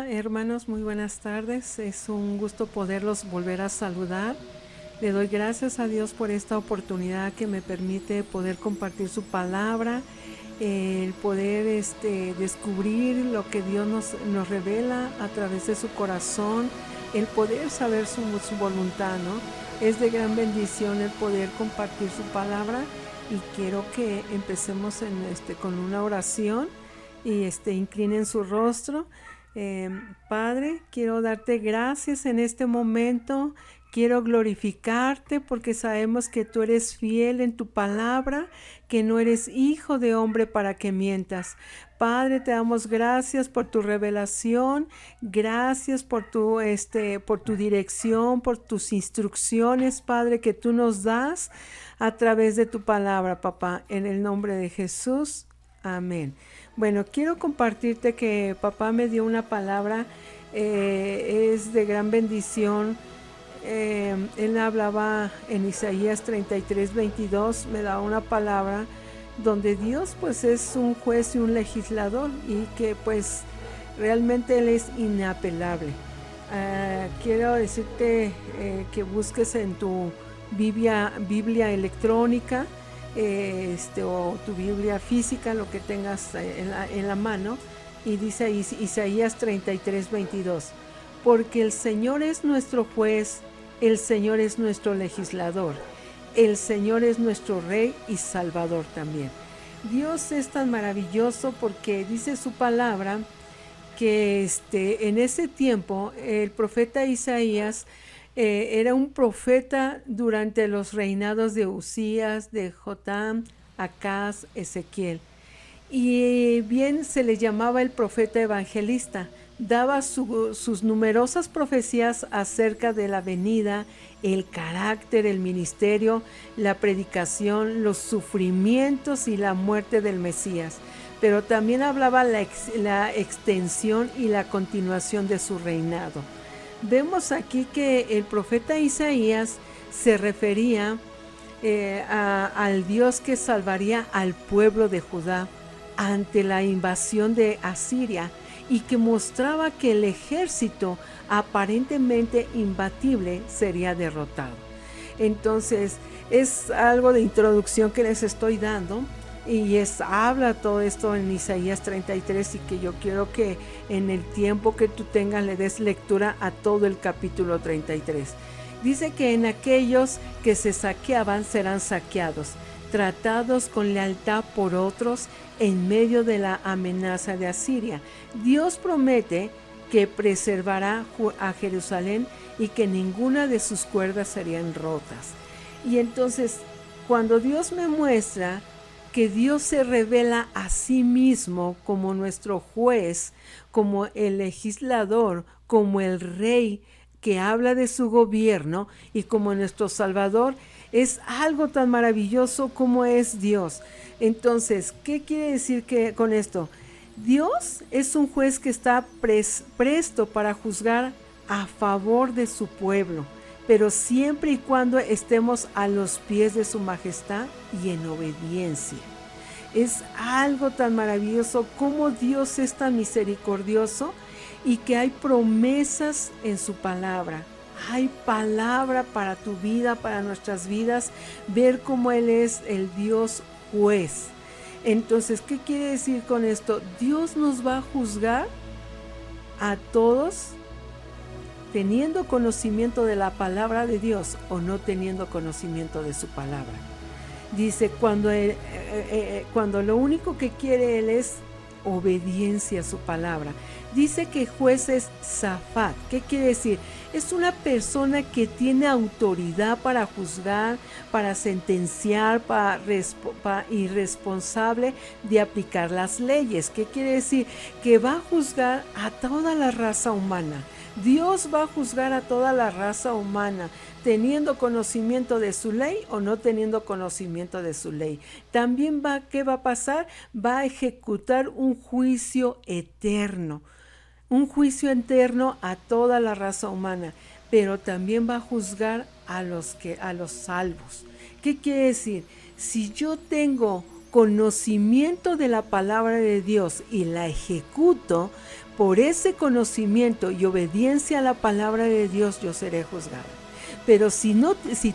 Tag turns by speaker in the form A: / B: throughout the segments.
A: hermanos, muy buenas tardes. Es un gusto poderlos volver a saludar. Le doy gracias a Dios por esta oportunidad que me permite poder compartir su palabra, el poder descubrir lo que Dios nos revela a través de su corazón, el poder saber su voluntad, ¿no? Es de gran bendición el poder compartir su palabra y quiero que empecemos con una oración y inclinen su rostro. Padre, quiero darte gracias en este momento, quiero glorificarte porque sabemos que tú eres fiel en tu palabra, que no eres hijo de hombre para que mientas. Padre, te damos gracias por tu revelación, gracias por tu dirección, por tus instrucciones, Padre, que tú nos das a través de tu palabra, papá, en el nombre de Jesús. Amén. Bueno, quiero compartirte que papá me dio una palabra, es de gran bendición. Él hablaba en Isaías 33:22, me da una palabra donde Dios pues es un juez y un legislador y que pues realmente Él es inapelable. Quiero decirte que busques en tu Biblia electrónica, o tu Biblia física, lo que tengas en la mano, y dice Isaías 33:22, porque el Señor es nuestro juez, el Señor es nuestro legislador, el Señor es nuestro Rey y Salvador también. Dios es tan maravilloso porque dice su palabra que en ese tiempo el profeta Isaías era un profeta durante los reinados de Usías, de Jotam, Acaz, Ezequiel. Y bien se le llamaba el profeta evangelista. Daba sus numerosas profecías acerca de la venida, el carácter, el ministerio, la predicación, los sufrimientos y la muerte del Mesías. Pero también hablaba la extensión y la continuación de su reinado. Vemos aquí que el profeta Isaías se refería al Dios que salvaría al pueblo de Judá ante la invasión de Asiria y que mostraba que el ejército aparentemente imbatible sería derrotado. Entonces, es algo de introducción que les estoy dando. Y habla todo esto en Isaías 33 y que yo quiero que en el tiempo que tú tengas le des lectura a todo el capítulo 33. Dice que en aquellos que se saqueaban serán saqueados, tratados con lealtad por otros en medio de la amenaza de Asiria. Dios promete que preservará a Jerusalén y que ninguna de sus cuerdas serían rotas. Y entonces, cuando Dios me muestra que Dios se revela a sí mismo como nuestro juez, como el legislador, como el rey que habla de su gobierno y como nuestro Salvador, es algo tan maravilloso como es Dios. Entonces, ¿qué quiere decir con esto? Dios es un juez que está presto para juzgar a favor de su pueblo, pero siempre y cuando estemos a los pies de su majestad y en obediencia. Es algo tan maravilloso como Dios es tan misericordioso y que hay promesas en su palabra. Hay palabra para tu vida, para nuestras vidas, ver cómo Él es el Dios juez. Entonces, ¿qué quiere decir con esto? Dios nos va a juzgar a todos teniendo conocimiento de la palabra de Dios o no teniendo conocimiento de su palabra. Dice, cuando lo único que quiere Él es obediencia a su palabra. Dice que juez es Zafat. ¿Qué quiere decir? Es una persona que tiene autoridad para juzgar, para sentenciar, y responsable de aplicar las leyes. ¿Qué quiere decir? Que va a juzgar a toda la raza humana. Dios va a juzgar a toda la raza humana, teniendo conocimiento de su ley o no teniendo conocimiento de su ley. También ¿qué va a pasar? Va a ejecutar un juicio eterno. Un juicio eterno a toda la raza humana, pero también va a juzgar a los salvos. ¿Qué quiere decir? Si yo tengo conocimiento de la palabra de Dios y la ejecuto, Por ese conocimiento y obediencia a la palabra de Dios yo seré juzgado. Pero si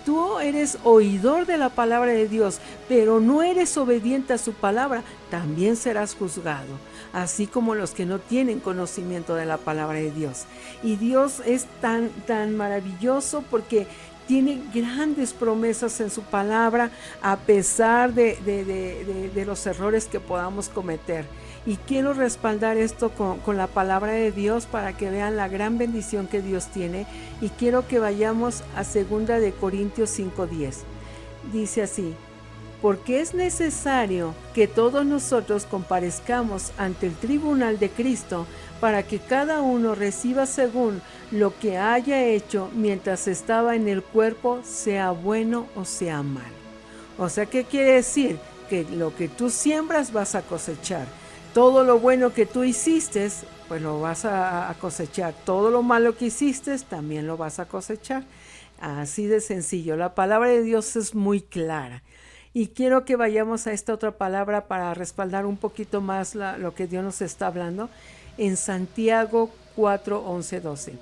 A: tú eres oidor de la palabra de Dios, pero no eres obediente a su palabra, también serás juzgado, así como los que no tienen conocimiento de la palabra de Dios. Y Dios es tan maravilloso porque tiene grandes promesas en su palabra, a pesar de los errores que podamos cometer. Y quiero respaldar esto con la palabra de Dios para que vean la gran bendición que Dios tiene. Y quiero que vayamos a 2 de Corintios 5:10. Dice así: porque es necesario que todos nosotros comparezcamos ante el tribunal de Cristo, para que cada uno reciba según lo que haya hecho mientras estaba en el cuerpo, sea bueno o sea malo. O sea, ¿qué quiere decir? Que lo que tú siembras vas a cosechar. Todo lo bueno que tú hiciste, pues lo vas a cosechar. Todo lo malo que hiciste, también lo vas a cosechar. Así de sencillo. La palabra de Dios es muy clara. Y quiero que vayamos a esta otra palabra para respaldar un poquito más lo que Dios nos está hablando. En Santiago 4, 11, 12.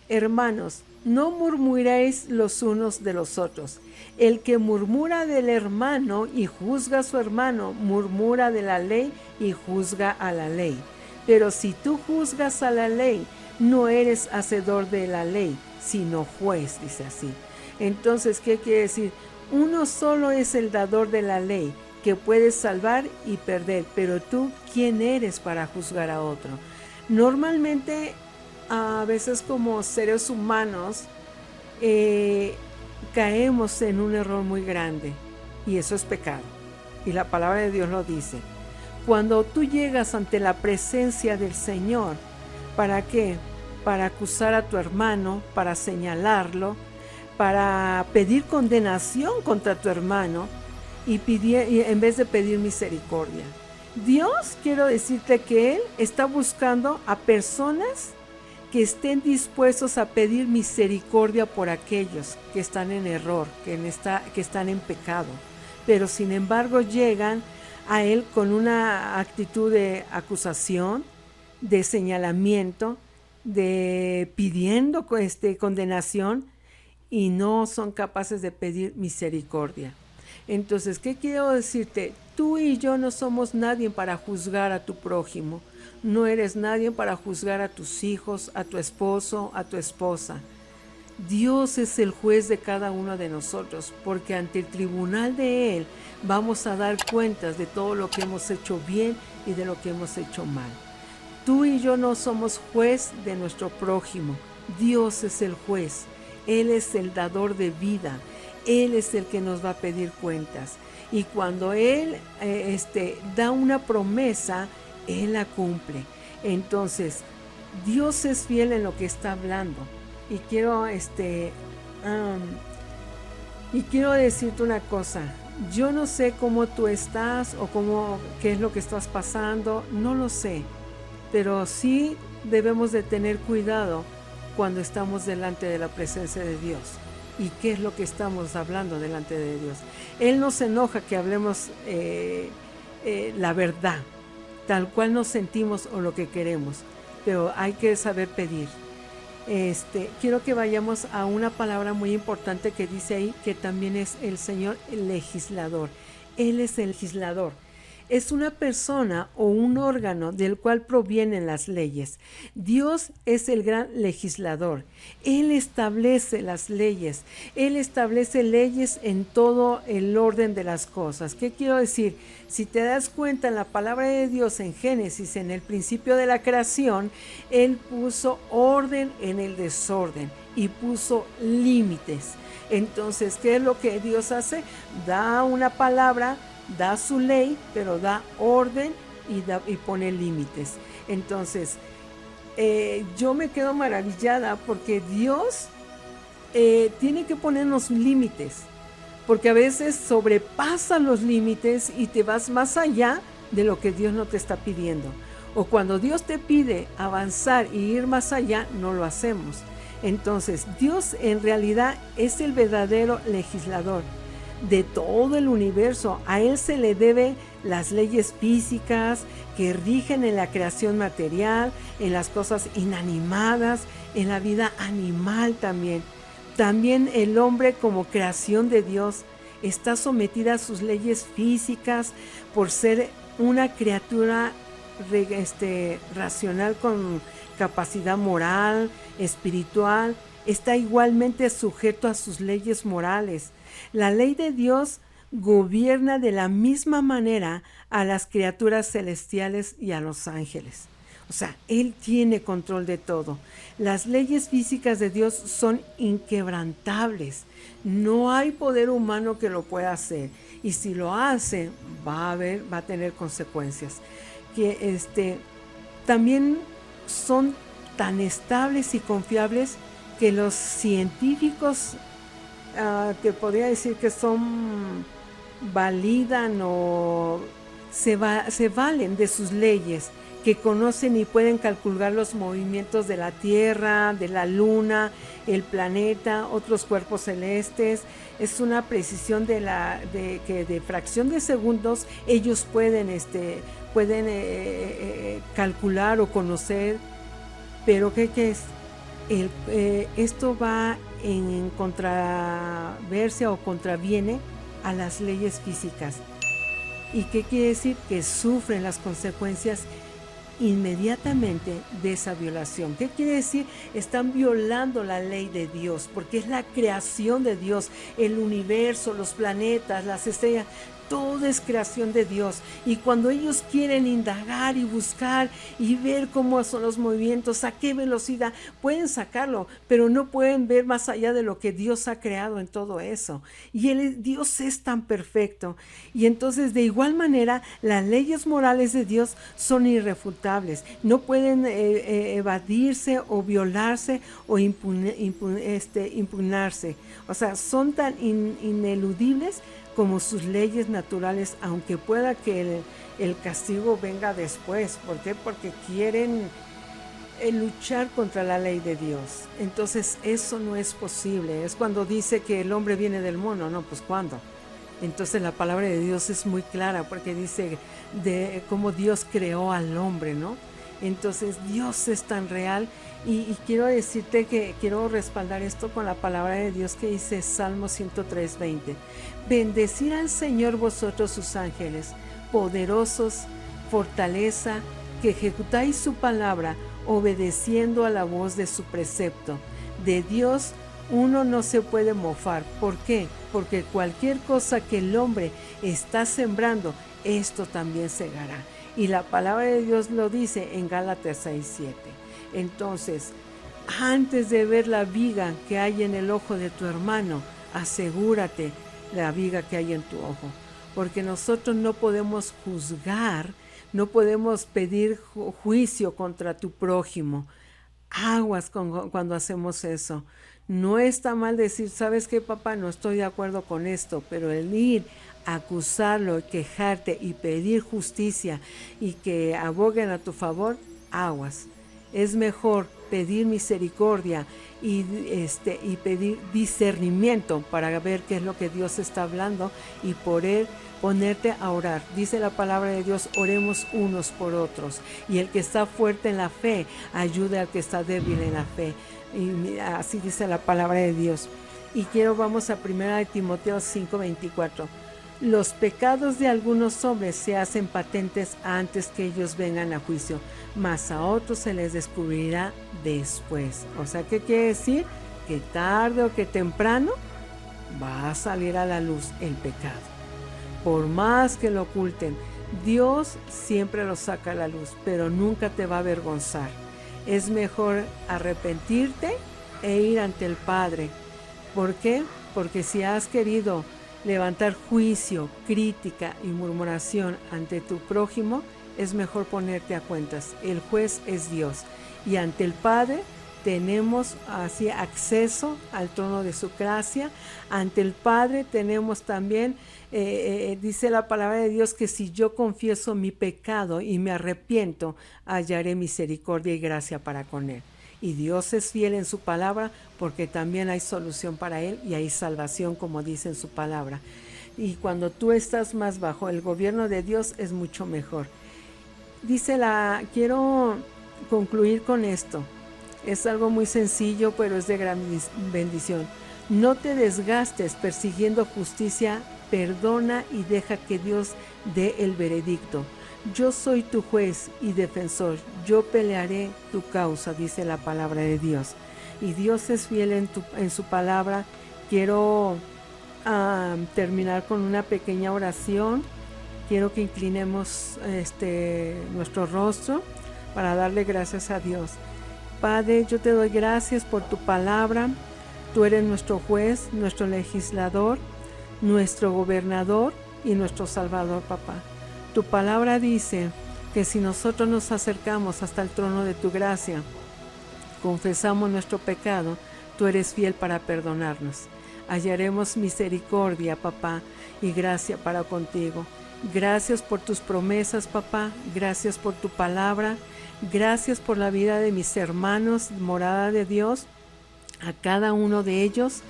A: Hermanos, no murmuréis los unos de los otros. El que murmura del hermano y juzga a su hermano, murmura de la ley y juzga a la ley. Pero si tú juzgas a la ley, no eres hacedor de la ley, sino juez, dice así. Entonces, ¿qué quiere decir? Uno solo es el dador de la ley, que puede salvar y perder. Pero tú, ¿quién eres para juzgar a otro? Normalmente, a veces como seres humanos, caemos en un error muy grande, y eso es pecado. Y la palabra de Dios lo dice. Cuando tú llegas ante la presencia del Señor, ¿para qué? Para acusar a tu hermano, para señalarlo, para pedir condenación contra tu hermano, y en vez de pedir misericordia. Dios, quiero decirte que Él está buscando a personas que estén dispuestos a pedir misericordia por aquellos que están en error, que están en pecado. Pero sin embargo llegan a Él con una actitud de acusación, de señalamiento, de pidiendo condenación, y no son capaces de pedir misericordia. Entonces, ¿qué quiero decirte? Tú y yo no somos nadie para juzgar a tu prójimo. No eres nadie para juzgar a tus hijos, a tu esposo, a tu esposa. Dios es el juez de cada uno de nosotros, porque ante el tribunal de Él vamos a dar cuentas de todo lo que hemos hecho bien y de lo que hemos hecho mal. Tú y yo no somos juez de nuestro prójimo. Dios es el juez. Él es el dador de vida. Él es el que nos va a pedir cuentas. Y cuando Él da una promesa, Él la cumple. Entonces, Dios es fiel en lo que está hablando. Y quiero decirte una cosa. Yo no sé cómo tú estás o qué es lo que estás pasando. No lo sé. Pero sí debemos de tener cuidado cuando estamos delante de la presencia de Dios. ¿Y qué es lo que estamos hablando delante de Dios? Él no se enoja que hablemos la verdad, tal cual nos sentimos o lo que queremos, pero hay que saber pedir. Quiero que vayamos a una palabra muy importante que dice ahí, que también es el Señor el legislador. Él es el legislador. Es una persona o un órgano del cual provienen las leyes. Dios es el gran legislador. Él establece las leyes. Él establece leyes en todo el orden de las cosas. ¿Qué quiero decir? Si te das cuenta en la palabra de Dios en Génesis, en el principio de la creación, Él puso orden en el desorden y puso límites. Entonces, ¿qué es lo que Dios hace? Da una palabra, da su ley, pero da orden y pone límites. Entonces, yo me quedo maravillada porque Dios tiene que ponernos límites, porque a veces sobrepasan los límites y te vas más allá de lo que Dios no te está pidiendo. O cuando Dios te pide avanzar y ir más allá, no lo hacemos. Entonces, Dios en realidad es el verdadero legislador de todo el universo. A Él se le debe las leyes físicas que rigen en la creación material, en las cosas inanimadas, en la vida animal también. También el hombre como creación de Dios está sometida a sus leyes físicas por ser una criatura racional con capacidad moral, espiritual, está igualmente sujeto a sus leyes morales. La ley de Dios gobierna de la misma manera a las criaturas celestiales y a los ángeles. O sea, Él tiene control de todo. Las leyes físicas de Dios son inquebrantables. No hay poder humano que lo pueda hacer. Y si lo hace, va a tener consecuencias. También son tan estables y confiables que los científicos, te podría decir que validan o se valen de sus leyes, que conocen y pueden calcular los movimientos de la Tierra, de la Luna, el planeta, otros cuerpos celestes. Es una precisión que de fracción de segundos ellos pueden calcular o conocer. Pero ¿qué es? Esto va en controversia o contraviene a las leyes físicas. ¿Y qué quiere decir? Que sufren las consecuencias inmediatamente de esa violación. ¿Qué quiere decir? Están violando la ley de Dios, porque es la creación de Dios, el universo, los planetas, las estrellas. Todo es creación de Dios, y cuando ellos quieren indagar y buscar y ver cómo son los movimientos, a qué velocidad, pueden sacarlo, pero no pueden ver más allá de lo que Dios ha creado en todo eso. Y Dios es tan perfecto, y entonces de igual manera las leyes morales de Dios son irrefutables, no pueden evadirse o violarse o impugnarse. O sea, son tan ineludibles como sus leyes naturales, aunque pueda que el castigo venga después. ¿Por qué? Porque quieren luchar contra la ley de Dios. Entonces eso no es posible. Es cuando dice que el hombre viene del mono, no, pues ¿cuándo? Entonces la palabra de Dios es muy clara, porque dice de cómo Dios creó al hombre, ¿no? Entonces Dios es tan real, y quiero decirte que quiero respaldar esto con la palabra de Dios que dice Salmo 103:20. Bendecid al Señor vosotros sus ángeles, poderosos, fortaleza, que ejecutáis su palabra, obedeciendo a la voz de su precepto. De Dios uno no se puede mofar. ¿Por qué? Porque cualquier cosa que el hombre está sembrando, esto también segará. Y la palabra de Dios lo dice en Gálatas 6:7. Entonces, antes de ver la viga que hay en el ojo de tu hermano, asegúrate la viga que hay en tu ojo. Porque nosotros no podemos juzgar, no podemos pedir juicio contra tu prójimo. Aguas cuando hacemos eso. No está mal decir, ¿sabes qué, papá? No estoy de acuerdo con esto, pero el ir a acusarlo, quejarte y pedir justicia y que aboguen a tu favor, aguas. Es mejor pedir misericordia y pedir discernimiento para ver qué es lo que Dios está hablando y poder ponerte a orar. Dice la palabra de Dios, oremos unos por otros. Y el que está fuerte en la fe, ayude al que está débil en la fe. Y así dice la palabra de Dios. Y vamos a 1 Timoteo 5:24. Los pecados de algunos hombres se hacen patentes antes que ellos vengan a juicio, mas a otros se les descubrirá después. O sea, ¿qué quiere decir? Que tarde o que temprano va a salir a la luz el pecado. Por más que lo oculten, Dios siempre lo saca a la luz, pero nunca te va a avergonzar. Es mejor arrepentirte e ir ante el Padre. ¿Por qué? Porque si has querido levantar juicio, crítica y murmuración ante tu prójimo, es mejor ponerte a cuentas. El juez es Dios, y ante el Padre tenemos así acceso al trono de su gracia. Ante el Padre tenemos también, dice la palabra de Dios, que si yo confieso mi pecado y me arrepiento, hallaré misericordia y gracia para con él. Y Dios es fiel en su palabra, porque también hay solución para él y hay salvación, como dice en su palabra. Y cuando tú estás más bajo el gobierno de Dios es mucho mejor. Quiero concluir con esto. Es algo muy sencillo, pero es de gran bendición. No te desgastes persiguiendo justicia, perdona y deja que Dios dé el veredicto. Yo soy tu juez y defensor, yo pelearé tu causa, dice la palabra de Dios. Y Dios es fiel en su palabra. Quiero terminar con una pequeña oración. Quiero que inclinemos nuestro rostro para darle gracias a Dios. Padre, yo te doy gracias por tu palabra. Tú eres nuestro juez, nuestro legislador, nuestro gobernador y nuestro salvador, papá. Tu palabra dice que si nosotros nos acercamos hasta el trono de tu gracia, confesamos nuestro pecado, tú eres fiel para perdonarnos. Hallaremos misericordia, papá, y gracia para contigo. Gracias por tus promesas, papá. Gracias por tu palabra. Gracias por la vida de mis hermanos, morada de Dios, a cada uno de ellos,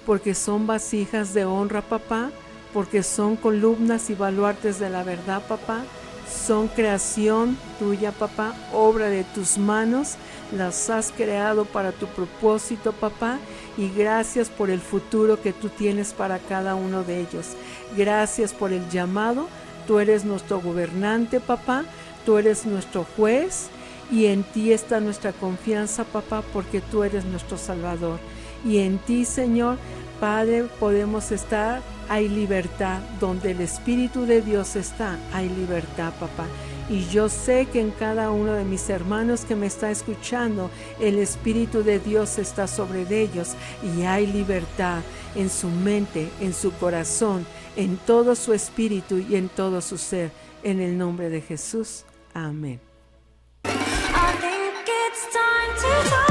A: porque son vasijas de honra, papá, porque son columnas y baluartes de la verdad, papá. Son creación tuya, papá, obra de tus manos. Las has creado para tu propósito, papá, y gracias por el futuro que tú tienes para cada uno de ellos. Gracias por el llamado. Tú eres nuestro gobernante, papá. Tú eres nuestro juez. Y en ti está nuestra confianza, papá, porque tú eres nuestro Salvador. Y en ti, Señor, Padre, podemos estar, hay libertad. Donde el Espíritu de Dios está, hay libertad, papá. Y yo sé que en cada uno de mis hermanos que me está escuchando, el Espíritu de Dios está sobre ellos. Y hay libertad en su mente, en su corazón, en todo su espíritu y en todo su ser. En el nombre de Jesús. Amén.
B: I think it's time to